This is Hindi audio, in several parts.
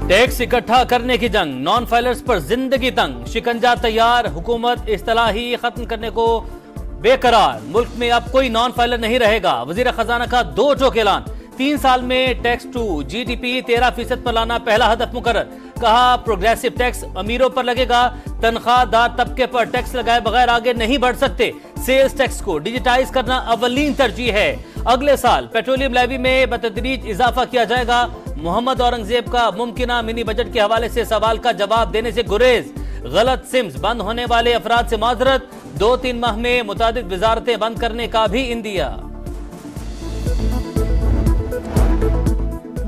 टैक्स इकट्ठा करने की जंग, नॉन फाइलर्स पर जिंदगी तंग, शिकंजा तैयार, हुकूमत इस्तिलाही खत्म करने को बेकरार। मुल्क में अब कोई नॉन फाइलर नहीं रहेगा, वजीर खजाना का दो टोक ऐलान। 3 साल में टैक्स टू जीडीपी 13% पर लाना पहला हदफ मुकर्रर। कहा प्रोग्रेसिव टैक्स अमीरों पर लगेगा, तनख्वाहदार तबके पर टैक्स लगाए बगैर आगे नहीं बढ़ सकते। सेल्स टैक्स को डिजिटाइज करना अव्वलीन तरजीह है। अगले साल पेट्रोलियम लेवी में बतदरीज इजाफा किया जाएगा। मोहम्मद औरंगजेब का मुमकिना मिनी बजट के हवाले से सवाल का जवाब देने से गुरेज। गलत सिम्स बंद होने वाले अफराद से माजरत। 2-3 माह में मुतादिद वजारतें बंद करने का भी इंदिया।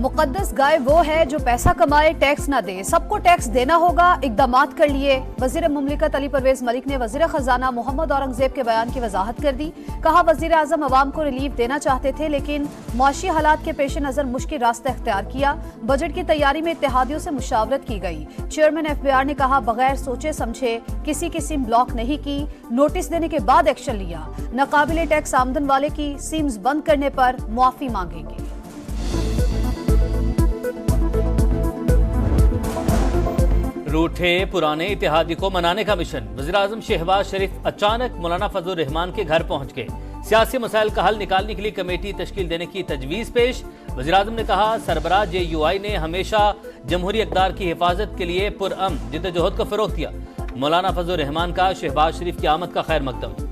मुकद्दस गाय वो है जो पैसा कमाए टैक्स ना दे, सबको टैक्स देना होगा, इकदामात कर लिए। वजीर मुमलिकत अली परवेज मलिक ने वजीर खजाना मोहम्मद औरंगजेब के बयान की वजाहत कर दी। कहा वजीर आजम अवाम को रिलीफ देना चाहते थे लेकिन मुआशी हालात के पेश नजर मुश्किल रास्ता इख्तियार किया। बजट की तैयारी में इत्तेहादियों से मुशावरत की गई। चेयरमैन FBR ने कहा बगैर सोचे समझे किसी की सिम ब्लॉक नहीं की, नोटिस देने के बाद एक्शन लिया। नाकाबिले टैक्स आमदन वाले की सिम्स बंद करने पर मुआफी मांगेंगे। रूठे पुराने इत्तेहादी को मनाने का मिशन। वज़ीर-ए-आज़म शहबाज शरीफ अचानक मौलाना फजलुर रहमान के घर पहुंच गए। सियासी मसाइल का हल निकालने के लिए कमेटी तश्कील देने की तजवीज़ पेश। वज़ीर-ए-आज़म ने कहा सरबराह JUI ने हमेशा जमहूरी इक़्तिदार की हिफाजत के लिए पुरअमन जिद्दोजहद को फ़रोग़ दिया। मौलाना फजलुर रहमान का शहबाज शरीफ की आमद का खैर मकदम।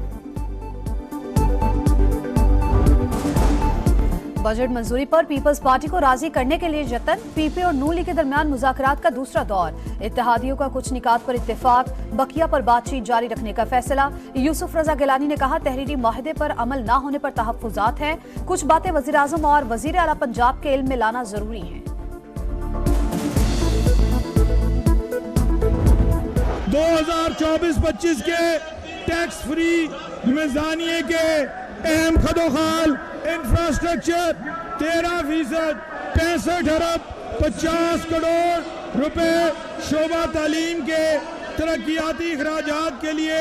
बजट मंजूरी पर पीपल्स पार्टी को राजी करने के लिए जतन। PP और नून लीग के दरमियान मुज़ाकरात का दूसरा दौर। इत्तेहादियों का कुछ निकात पर इत्तेफाक, बकिया पर बातचीत जारी रखने का फैसला। यूसुफ रजा गिलानी ने कहा तहरीरी माहिदे पर अमल न होने पर तहफ्फुज़ात हैं। कुछ बातें वज़ीर आज़म और वज़ीर आला पंजाब के इल्म में लाना जरूरी है। 2024-25 के टैक्स फ्री मिज़ानिये के अहम खदोखाल इंफ्रास्ट्रक्चर 13%, 65 अरब 50 करोड़ रुपए शोबा तालीम के तरक्याती अखराजात के लिए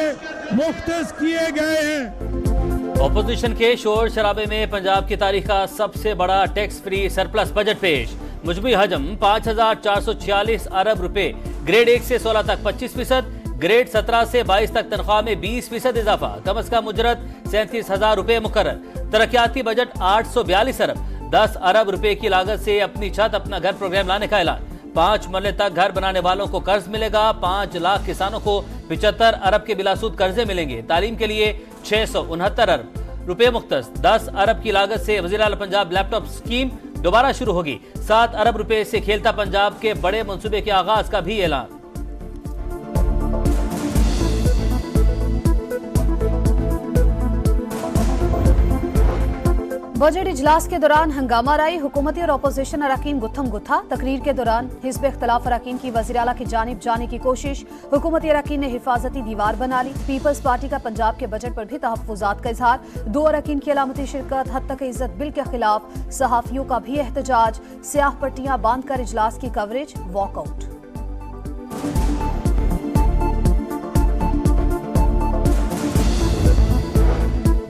मुख्तस किए गए हैं। ऑपोजिशन के शोर शराबे में पंजाब की तारीख का सबसे बड़ा टैक्स फ्री सरप्लस बजट पेश। मुजमी हजम 5446 अरब रुपए। ग्रेड 1 से 16 तक 25%, ग्रेड 17 से 22 तक तनख्वाह में 20% इजाफा। कम अज कम उजरत 37,000 रुपए मुकर्रर। तरक्याती बजट 842 अरब। 10 अरब रुपए की लागत से अपनी छत अपना घर प्रोग्राम लाने का ऐलान। 5 मरले तक घर बनाने वालों को कर्ज मिलेगा। 5 लाख किसानों को 75 अरब के बिलासूद कर्जे मिलेंगे। तालीम के लिए 669 अरब रुपए मुख्तस। 10 अरब की लागत से वज़ीर आला पंजाब लैपटॉप स्कीम दोबारा शुरू होगी। 7 अरब रुपए से खेलता पंजाब के बड़े मंसूबे के आगाज का भी ऐलान। बजट इजलास के दौरान हंगामा राई, हुकूमती और अपोजिशन अरकान गुत्थम गुत्था। तकरीर के दौरान हिज़्ब इख्तिलाफ अरकान की वज़ीर आला की जानिब जाने की कोशिश। हुकूमती अरकान ने हिफाजती दीवार बना ली। पीपल्स पार्टी का पंजाब के बजट पर भी तहफ्फुज़ात का इजहार। 2 अरकान की अलामती शिरकत। हद तक इज्जत बिल के खिलाफ सहाफ़ियों का भी एहतजाज। स्याह पट्टियां बांधकर इजलास की कवरेज, वॉकआउट।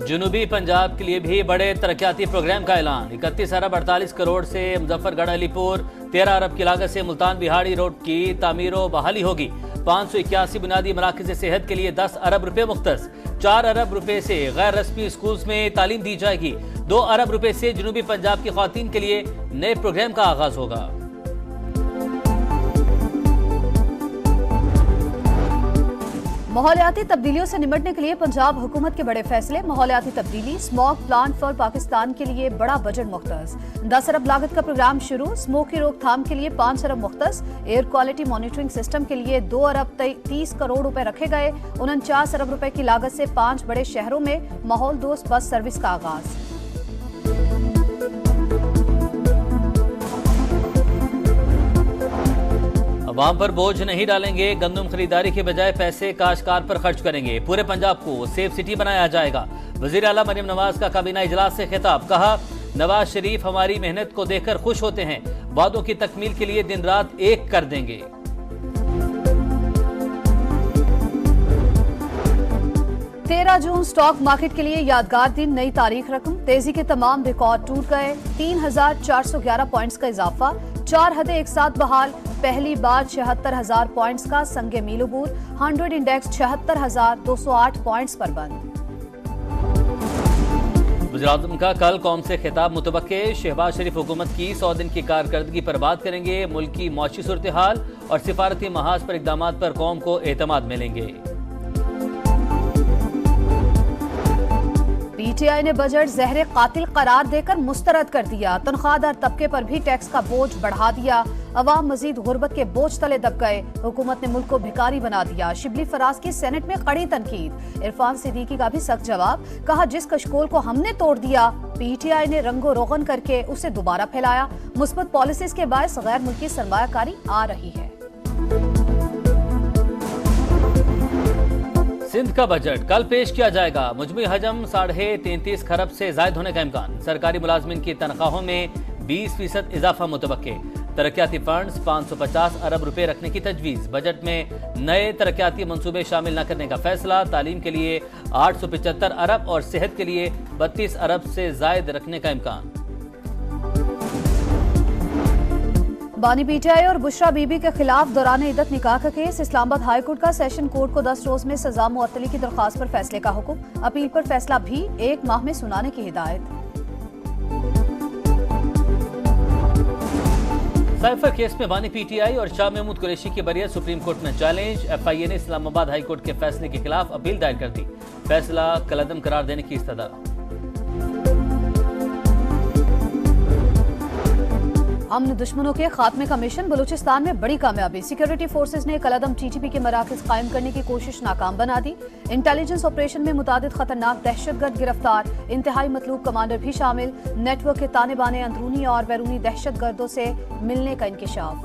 जनूबी पंजाब के लिए भी बड़े तरक्याती प्रोग्राम का ऐलान। 31 अरब 48 करोड़ से मुजफ्फरगढ़ अलीपुर, 13 अरब की लागत से मुल्तान बिहाड़ी रोड की तामीर व बहाली होगी। 581 बुनियादी मराकज़ सेहत के लिए 10 अरब रुपए मुख्तस। 4 अरब रुपए से गैर रस्मी स्कूल्स में तालीम दी जाएगी। 2 अरब रुपए से जनूबी पंजाब की ख्वातीन के लिए नए प्रोग्राम का आगाज होगा। माहौलियाती तब्दीलियों से निपटने के लिए पंजाब हुकूमत के बड़े फैसले। माहौलियाती तब्दीली, स्मोक प्लांट फॉर पाकिस्तान के लिए बड़ा बजट मुख्तस। 10 अरब लागत का प्रोग्राम शुरू। स्मोक की रोकथाम के लिए 5 अरब मुख्तस। एयर क्वालिटी मॉनिटरिंग सिस्टम के लिए 2 अरब 30 करोड़ रुपए रखे गए। 49 अरब रुपए की लागत से 5 बड़े शहरों में माहौल दोस्त बस सर्विस का आगाज। अवाम पर बोझ नहीं डालेंगे, गंदम खरीदारी के बजाय पैसे काश्तकार पर खर्च करेंगे। पूरे पंजाब को सेफ सिटी बनाया जाएगा। वजीर आला मरियम नवाज का काबीना इजलास से खिताब। कहा नवाज शरीफ हमारी मेहनत को देखकर खुश होते हैं, वादों की तकमील के लिए दिन रात एक कर देंगे। 13 जून स्टॉक मार्केट के लिए यादगार दिन, नई तारीख रकम। तेजी के तमाम रिकॉर्ड टूट गए। 3,411 पॉइंट्स का इजाफा। 4 हदें एक साथ बहाल। पहली बार 76,000 पॉइंट्स का संगे मील अबूर, 100 इंडेक्स 76,208 पॉइंट्स पर बंद। वज़ीर-ए-आज़म का कल कौम से खिताब मुतवक्के, शहबाज शरीफ हुकूमत की 100 दिन की कारकर्दगी पर बात करेंगे, मुल्क की मौशी सूरत हाल और सिफारती महाज पर इक़दामात पर कौम को एतमाद मिलेंगे। पीटीआई ने बजट जहर कातिल करार देकर मुस्तरद कर दिया, तनख्वाहदार तबके पर भी टैक्स का बोझ बढ़ा दिया, अवाम मजीद गुर्बत के बोझ तले दब गए, हुकूमत ने मुल्क को भिखारी बना दिया। शिबली फराज की सेनेट में कड़ी तनकीद, इरफान सिद्दीकी का भी सख्त जवाब, कहा जिस कशकोल को हमने तोड़ दिया पीटीआई ने रंगो रोगन करके उसे दोबारा फैलाया, मुस्बत पॉलिसीज के बायस गैर मुल्की सरमायाकारी आ रही है। सिंध का बजट कल पेश किया जाएगा, मुजमी हजम 33.5 खरब से जायद होने का इम्कान, सरकारी मुलाजमिन की तनख्वाहों में 20% इजाफा मुतवक्के, तरक्याती फंड्स 550 अरब रुपए रखने की तजवीज, बजट में नए तरक्याती मंसूबे शामिल न करने का फैसला, तालीम के लिए 875 अरब और सेहत के लिए 32 अरब से जायद रखने का इम्कान। बानी पीटीआई और बुशरा बीबी के खिलाफ दौरान इद्दत निकाह का केस, इस्लामाबाद हाई कोर्ट का सेशन कोर्ट को 10 रोज में सजा मुअत्तली की दरख्वास्त पर फैसले का हुक्म, अपील पर फैसला भी 1 माह में सुनाने की हिदायत। साइफर केस में बानी पीटीआई और शाह महमूद कुरैशी की बरियत सुप्रीम कोर्ट में चैलेंज, एफआईए ने इस्लामाबाद हाई कोर्ट के फैसले के खिलाफ अपील दायर कर दी, फैसला कलअदम करार देने की इस्तदा। अमन दुश्मनों के खात्मे का मिशन, बलूचिस्तान में बड़ी कामयाबी, सिक्योरिटी फोर्सेज ने कलअदम टीटीपी के मराकज कायम करने की कोशिश नाकाम बना दी, इंटेलिजेंस ऑपरेशन में मुतादिद खतरनाक दहशतगर्द गिरफ्तार, इंतहाई मतलूब कमांडर भी शामिल, नेटवर्क के ताने बाने अंदरूनी और बैरूनी दहशतगर्दों से मिलने का इंकिशाफ।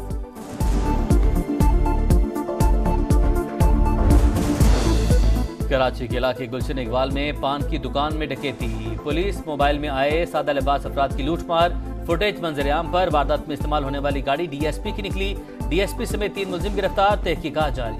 कराची के इलाके गुलशन इकबाल में पान की दुकान में डकैती, पुलिस मोबाइल में आए सादा लिबास अफराद की लूटमार, फुटेज मंजर-ए-आम पर, वारदात में इस्तेमाल होने वाली गाड़ी डीएसपी की निकली, डीएसपी समेत 3 मुलजिम गिरफ्तार, तहकीकात जारी।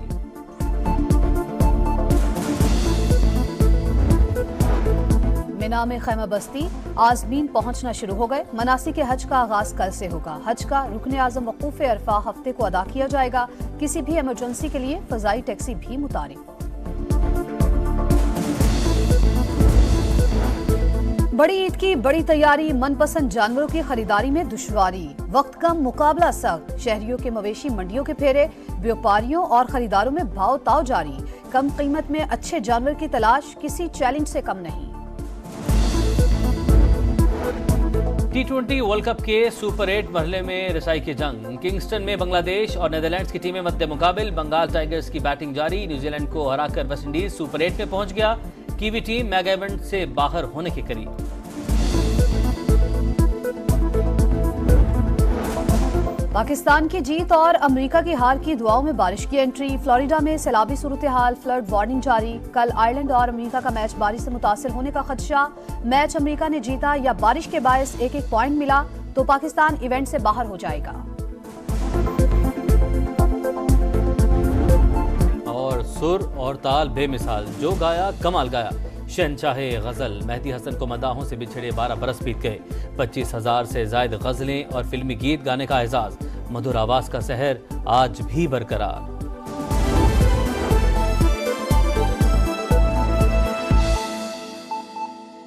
मिना में खैमा बस्ती, आज़मीन पहुंचना शुरू हो गए, मनासिक के हज का आगाज कल से होगा, हज का रुकने आज़म वकूफ अरफा हफ्ते को अदा किया जाएगा, किसी भी इमरजेंसी के लिए फजाई टैक्सी भी मुतारिफ। बड़ी ईद की बड़ी तैयारी, मनपसंद जानवरों की खरीदारी में दुश्वारी, वक्त कम मुकाबला सख्त, शहरियों के मवेशी मंडियों के फेरे, व्यापारियों और खरीदारों में भाव ताव जारी, कम कीमत में अच्छे जानवर की तलाश किसी चैलेंज से कम नहीं। T20 वर्ल्ड कप के सुपर 8 मरहले में रसाई की जंग, किंगस्टन में बांग्लादेश और नेदरलैंड्स की टीमें मद्दे मुकाबिल, बंगाल टाइगर्स की बैटिंग जारी, न्यूजीलैंड को हराकर वेस्टइंडीज सुपर 8 में पहुंच गया, कीवी टीम मेगा इवेंट से बाहर होने के करीब। पाकिस्तान की जीत और अमेरिका की हार की दुआओं में बारिश की एंट्री, फ्लोरिडा में सैलाबी सूरत हाल, फ्लड वार्निंग जारी, कल आयरलैंड और अमेरिका का मैच बारिश से मुतासिर होने का खदशा, मैच अमेरिका ने जीता या बारिश के बायस 1-1 पॉइंट मिला तो पाकिस्तान इवेंट से बाहर हो जाएगा। और सुर और ताल बेमिसाल, जो गाया कमाल गाया, शहंशाहे गजल मेहदी हसन को मदाहों से बिछड़े 12 बरस बीत गए, 25,000 से जायद गजलें और फिल्मी गीत गाने का एजाज, मधुर आवाज का सहर आज भी बरकरार।